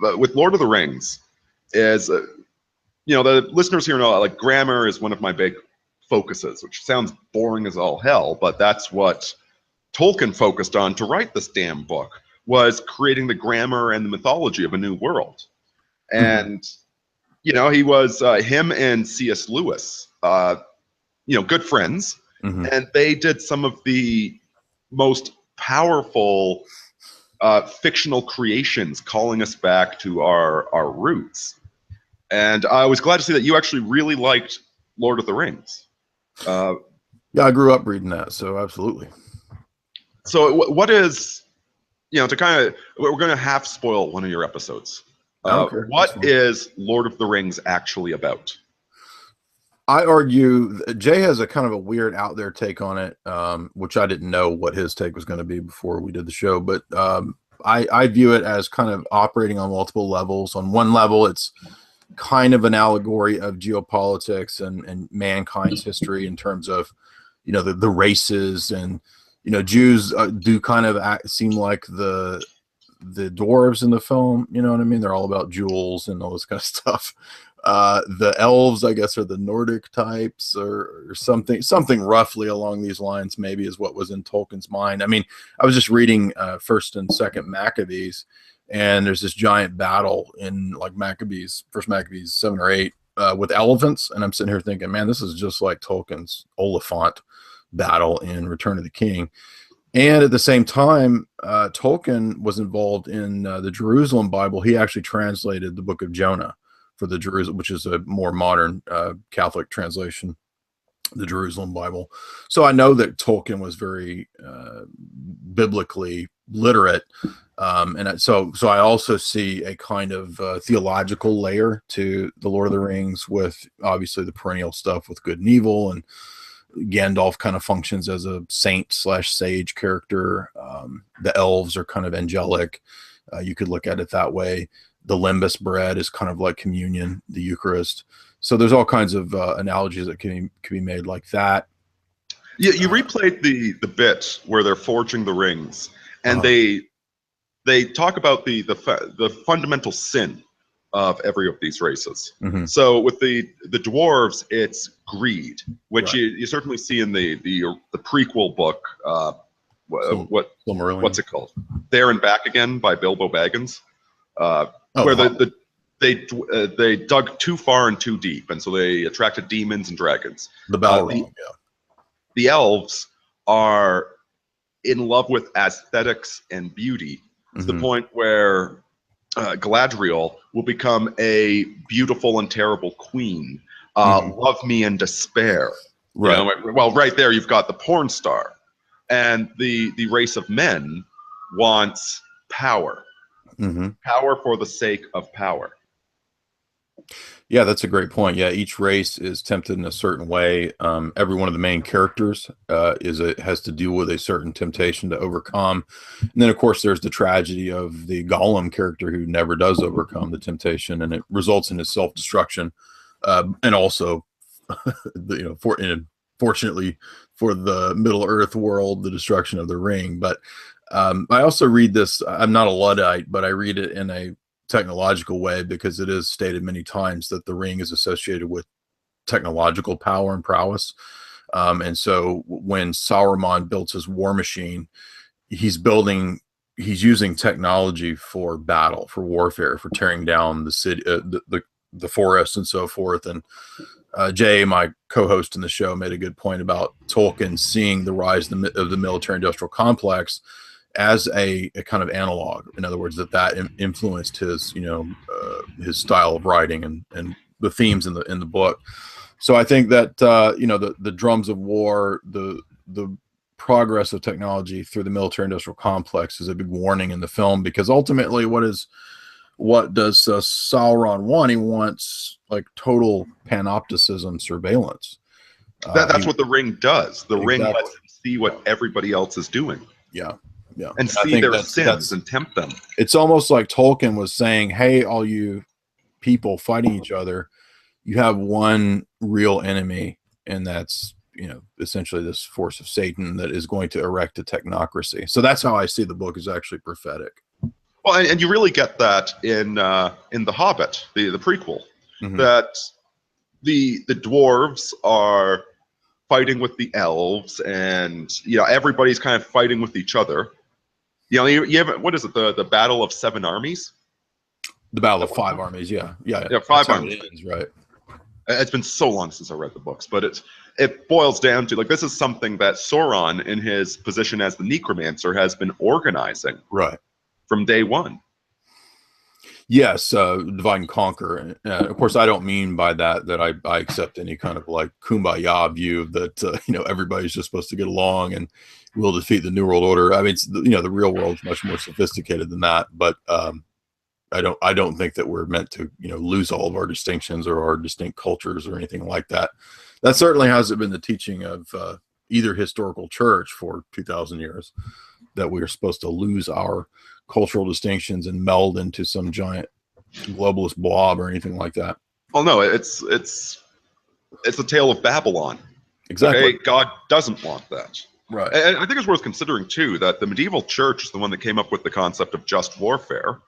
But with Lord of the Rings, is the listeners here know like grammar is one of my big focuses, which sounds boring as all hell, but that's what Tolkien focused on to write this damn book, was creating the grammar and the mythology of a new world. And he was him and C.S. Lewis, good friends, and they did some of the most powerful fictional creations, calling us back to our roots. And I was glad to see that you actually really liked Lord of the Rings. Yeah, I grew up reading that, so absolutely. So what is, to kind of, we're going to half spoil one of your episodes. What is Lord of the Rings actually about? I argue Jay has a kind of a weird out there take on it, which I didn't know what his take was going to be before we did the show. But I view it as kind of operating on multiple levels. On one level, it's kind of an allegory of geopolitics and mankind's history in terms of, the races, and, Jews do kind of seem like the dwarves in the film. You know what I mean? They're all about jewels and all this kind of stuff. The elves, I guess, are the Nordic types or something roughly along these lines, maybe, is what was in Tolkien's mind. I mean, I was just reading First and Second Maccabees, and there's this giant battle in like First Maccabees 7 or 8 with elephants, and I'm sitting here thinking, man, this is just like Tolkien's Oliphant battle in Return of the King. And at the same time, Tolkien was involved in the Jerusalem Bible. He actually translated the book of Jonah for the Jerusalem, which is a more modern Catholic translation, the Jerusalem Bible. So I know that Tolkien was very biblically literate. And so I also see a kind of theological layer to the Lord of the Rings, with obviously the perennial stuff with good and evil, and Gandalf kind of functions as a saint/sage character. The elves are kind of angelic. You could look at it that way. The lembas bread is kind of like communion, the Eucharist. So there's all kinds of analogies that can be made like that. Yeah, you replayed the bit where they're forging the rings, and they talk about the fundamental sin of every of these races. So with the dwarves, it's greed, which you certainly see in the prequel book. What's it called? There and Back Again by Bilbo Baggins, where they dug too far and too deep, and so they attracted demons and dragons. The elves are in love with aesthetics and beauty to the point where Galadriel will become a beautiful and terrible queen. Love me and despair. Right. Well, right there you've got the porn star, and the race of men wants power. Power for the sake of power. Yeah, that's a great point. Yeah, each race is tempted in a certain way. Every one of the main characters has to deal with a certain temptation to overcome. And then, of course, there's the tragedy of the Gollum character who never does overcome the temptation, and it results in his self-destruction. And also, fortunately for the Middle Earth world, the destruction of the ring. But I also read this. I'm not a Luddite, but I read it in a technological way, because it is stated many times that the ring is associated with technological power and prowess. And so when Sauron builds his war machine, he's using technology for battle, for warfare, for tearing down the city, the forest, and so forth. And Jay, my co-host in the show, made a good point about Tolkien seeing the rise of the military-industrial complex as a kind of analog. In other words, that influenced his his style of writing and the themes in the book. So I think that the drums of war, the progress of technology through the military-industrial complex is a big warning in the film, because ultimately, what does Sauron want? He wants like total panopticism surveillance. That's what the ring does. The ring lets him see what everybody else is doing. Yeah. And see their sins and tempt them. It's almost like Tolkien was saying, hey, all you people fighting each other, you have one real enemy, and that's essentially this force of Satan that is going to erect a technocracy. So that's how I see the book is actually prophetic. Well, and you really get that in The Hobbit, the prequel, Mhm. that the dwarves are fighting with the elves, and everybody's kind of fighting with each other. You have, what is it, the Battle of Seven Armies? The Battle of Five Armies, yeah. Yeah, That's Five how Armies. it ends, right? It's been so long since I read the books, but it boils down to, like, this is something that Sauron, in his position as the necromancer, has been organizing Right. from day one. Yes, divide and conquer. Of course, I don't mean by that I accept any kind of like kumbaya view that everybody's just supposed to get along and we'll defeat the New World Order. I mean, it's, the real world's much more sophisticated than that. But I don't think that we're meant to lose all of our distinctions or our distinct cultures or anything like that. That certainly hasn't been the teaching of either historical church for 2,000 years, that we are supposed to lose our cultural distinctions and meld into some giant globalist blob or anything like that. Well, no, it's the tale of Babylon. Exactly. Okay? God doesn't want that. Right. And I think it's worth considering too that the medieval church is the one that came up with the concept of just warfare,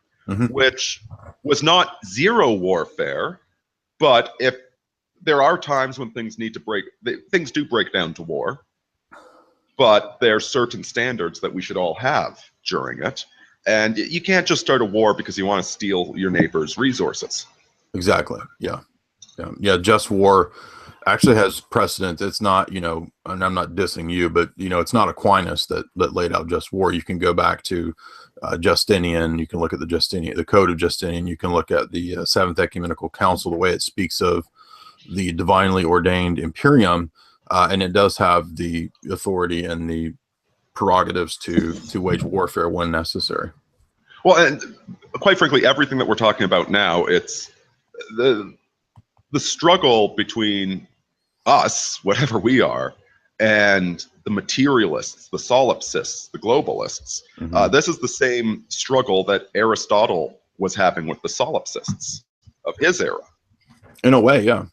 which was not zero warfare, but if there are times when things things do break down to war, but there are certain standards that we should all have during it. And you can't just start a war because you want to steal your neighbor's resources. Exactly. Yeah. Just war actually has precedent. It's not, and I'm not dissing you, but it's not Aquinas that laid out just war. You can go back to Justinian. You can look at the Code of Justinian. You can look at the Seventh Ecumenical Council, the way it speaks of the divinely ordained imperium, and it does have the authority and the prerogatives to wage warfare when necessary. Well, and quite frankly, everything that we're talking about now, it's the struggle between us, whatever we are, and the materialists, the solipsists, the globalists. This is the same struggle that Aristotle was having with the solipsists of his era. In a way, yeah.